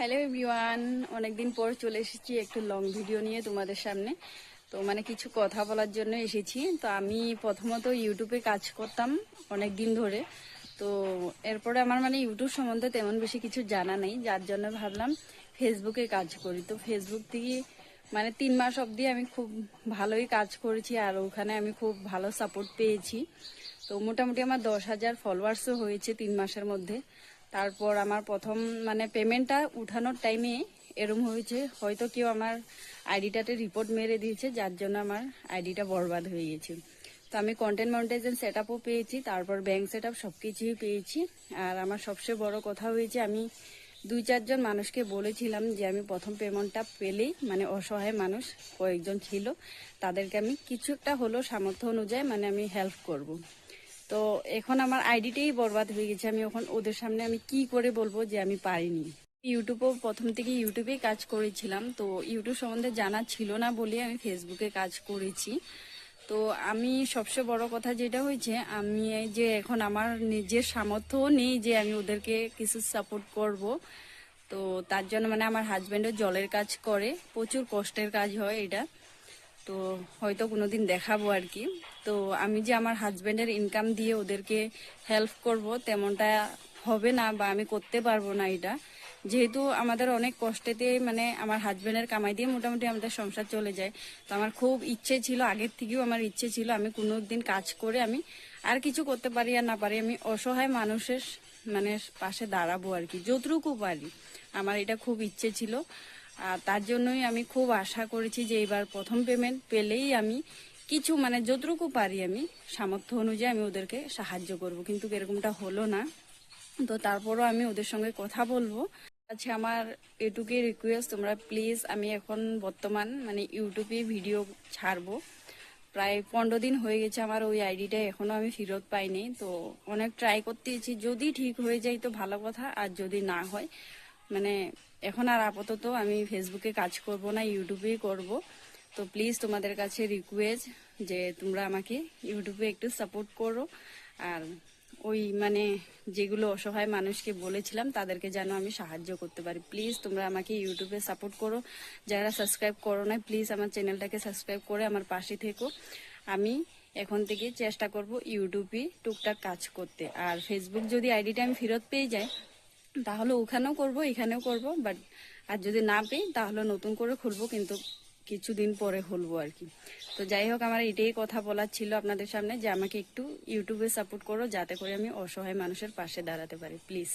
Hello everyone, অনেকদিন পর চলে এসেছি একটু লং ভিডিও নিয়ে তোমাদের সামনে। তো কিছু কথা বলার জন্য এসেছি। তো আমি প্রথমত ইউটিউবে কাজ করতাম অনেক দিন ধরে। তো এরপরে আমার ইউটিউব সম্বন্ধে তেমন বেশি কিছু জানা নেই, যার জন্য ভাবলাম ফেসবুকে কাজ করি। তো ফেসবুক থেকে 3 মাস অবধি আমি খুব ভালোই কাজ করেছি, আর ওখানে আমি খুব ভালো সাপোর্ট পেয়েছি। তো মোটামুটি আমার 10,000 ফলোয়ার্সও হয়েছে 3 মাসের মধ্যে। তারপর আমার প্রথম পেমেন্টটা উঠানোর টাইমে এরম হয়েছে, হয়তো কেউ আমার আইডিটাতে রিপোর্ট মেরে দিয়েছে, যার জন্য আমার আইডিটা বরবাদ হয়ে গেছে। তো আমি কন্টেন্ট মনিটাইজেশন সেট আপও পেয়েছি, তারপর ব্যাংক সেট আপ সব কিছুই পেয়েছি। আর আমার সবচেয়ে বড় কথা হয়েছে, আমি 2-4 জন মানুষকে বলেছিলাম যে আমি প্রথম পেমেন্টটা পেলেই অসহায় মানুষ কয়েকজন ছিল, তাদেরকে আমি কিছু একটা হলো সামর্থ্য অনুযায়ী আমি হেল্প করব। তো এখন আমার আইডিটাই বরবাদ হয়ে গেছে। আমি এখন ওদের সামনে আমি কি করে বলবো যে আমি পারিনি। ইউটিউবও প্রথম থেকে ইউটিউবেই কাজ করেছিলাম, তো ইউটিউব সম্বন্ধে জানা ছিল না বলে আমি ফেসবুকে কাজ করেছি। তো আমি সবচেয়ে বড় কথা যেটা হয়েছে, আমি এই যে এখন আমার নিজের সামর্থ্য নেই যে আমি ওদেরকে কিছু সাপোর্ট করব। তো তার জন্য আমার হাজব্যান্ডও জলের কাজ করে, প্রচুর কষ্টের কাজ হয় এটা। তো হয়তো কোনোদিন দেখাবো আর কি। তো আমি যে আমার হাজব্যান্ডের ইনকাম দিয়ে ওদেরকে হেল্প করব তেমনটা হবে না, বা আমি করতে পারবো না এটা। যেহেতু আমাদের অনেক কষ্টেতে আমার হাজব্যান্ডের কামাই দিয়ে মোটামুটি আমাদের সংসার চলে যায়। তো আমার খুব ইচ্ছে ছিল, আগের থেকেও আমার ইচ্ছে ছিল, আমি কোনো দিন কাজ করে আমি আর কিছু করতে পারি আর না পারি, আমি অসহায় মানুষের পাশে দাঁড়াবো আর কি, যতটুকু পারি। আমার এটা খুব ইচ্ছে ছিল। আর তার জন্যই আমি খুব আশা করেছি যে এবার প্রথম পেমেন্ট পেলেই আমি কিছু যতটুকু পারি আমি সামর্থ্য অনুযায়ী আমি ওদেরকে সাহায্য করব, কিন্তু এরকমটা হলো না। তো তারপরও আমি ওদের সঙ্গে কথা বলবো। আচ্ছা, আমার এটুকুই রিকোয়েস্ট, তোমরা প্লিজ, আমি এখন বর্তমান ইউটিউবে ভিডিও ছাড়বো। প্রায় 15 দিন হয়ে গেছে আমার ওই আইডিটা এখনো আমি ফেরত পাইনি। তো অনেক ট্রাই করতেছি, যদি ঠিক হয়ে যায় তো ভালো কথা, আর যদি না হয় মানে এখন আর আপাতত আমি ফেসবুকে কাজ করব না, ইউটিউবেই করব। তো প্লিজ তোমাদের কাছে রিকোয়েস্ট যে তোমরা আমাকে ইউটিউবে একটু সাপোর্ট করো। আর ওই যেগুলো অসহায় মানুষকে বলেছিলাম তাদেরকে যেন আমি সাহায্য করতে পারি। প্লিজ তোমরা আমাকে ইউটিউবে সাপোর্ট করো। যারা সাবস্ক্রাইব করো না, প্লিজ আমার চ্যানেলটাকে সাবস্ক্রাইব করে আমার পাশে থেকো। আমি এখন থেকে চেষ্টা করব ইউটিউবে টুকটাক কাজ করতে। আর ফেসবুক যদি আইডিটা আমি ফেরত পেয়ে যাই তাহলে ওখানেও করব, এখানেও করব, বাট আর যদি না পেই তাহলে নতুন করে খুলবো, কিন্তু কিছুদিন পরে খুলবো আর কি। তো যাই হোক, আমার এটাই কথা বলার ছিল আপনাদের সামনে, যে আমাকে একটু ইউটিউবে সাপোর্ট করো, যাতে করে আমি অসহায় মানুষের পাশে দাঁড়াতে পারি, প্লিজ।